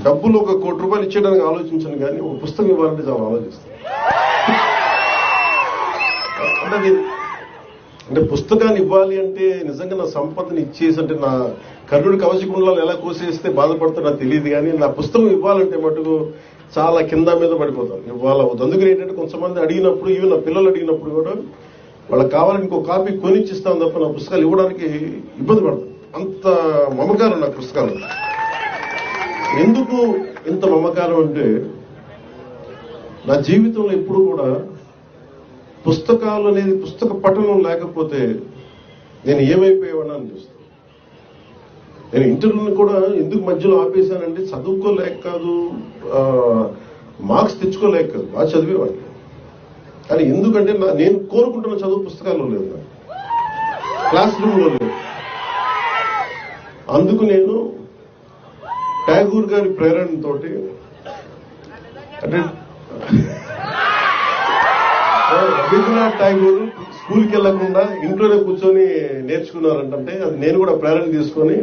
డబ్బులు ₹1 కోటి ఇచ్చేయడానికి ఆలోచించను కానీ ఒక పుస్తకం ఇవ్వాలంటే చాలా ఆలోచిస్తాను. అంటే పుస్తకాన్ని ఇవ్వాలి అంటే నిజంగా నా సంపదను ఇచ్చేసి అంటే నా కర్ణుడి కవచకుండలాలు ఎలా కోసేస్తే బాధపడుతుందో నాకు తెలియదు కానీ నా పుస్తకం ఇవ్వాలంటే మటుకు చాలా కింద మీద పడిపోతాను. ఇవ్వాలవుతుంది. అందుకని ఏంటంటే కొంతమంది అడిగినప్పుడు ఈవెన్ నా పిల్లలు అడిగినప్పుడు కూడా వాళ్ళకి కావాలని ఇంకో కాపీ కొనిచ్చిస్తాను తప్ప నా పుస్తకాలు ఇవ్వడానికి ఇబ్బంది పడతాను. అంత మమకారం నాకు పుస్తకాలు. ఎందుకు ఇంత మమకారం అంటే నా జీవితంలో ఎప్పుడు కూడా పుస్తకాలు అనేది పుస్తక పఠనం లేకపోతే నేను ఏమైపోయేవాడిని అనిపిస్తాను. నేను ఇంటర్వ్యూని కూడా ఎందుకు మధ్యలో ఆపేశానంటే చదువుకోలేక కాదు, మార్క్స్ తెచ్చుకోలేక కాదు, బాగా చదివేవాడిని. కానీ ఎందుకంటే నేను కోరుకుంటున్న చదువు పుస్తకాల్లో లేదు, నాకు క్లాస్ రూమ్లో లేదు. అందుకు నేను ట్యాగూర్ గారి ప్రేరణతోటి అంటే రవీంద్రనాథ్ ఠాగూర్ స్కూల్కి వెళ్లకుండా ఇంట్లోనే కూర్చొని నేర్చుకున్నారంటే అది నేను కూడా ప్రేరణ తీసుకొని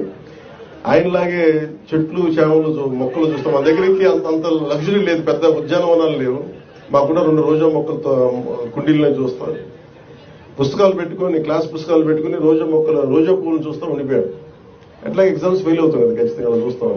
ఆయనలాగే చెట్లు చేమలు మొక్కలు చూస్తాం. మా దగ్గరికి అంత లగ్జరీ లేదు, పెద్ద ఉద్యానవనాలు లేవు. మాకుండా 2 రోజా మొక్కలతో కుండీలనే చూస్తాం. పుస్తకాలు పెట్టుకొని క్లాస్ పుస్తకాలు పెట్టుకుని రోజా పువ్వులను చూస్తూ ఉండిపోయాడు. ఎట్లా ఎగ్జామ్స్ ఫెయిల్ అవుతుంది కదా ఖచ్చితంగా చూస్తాం.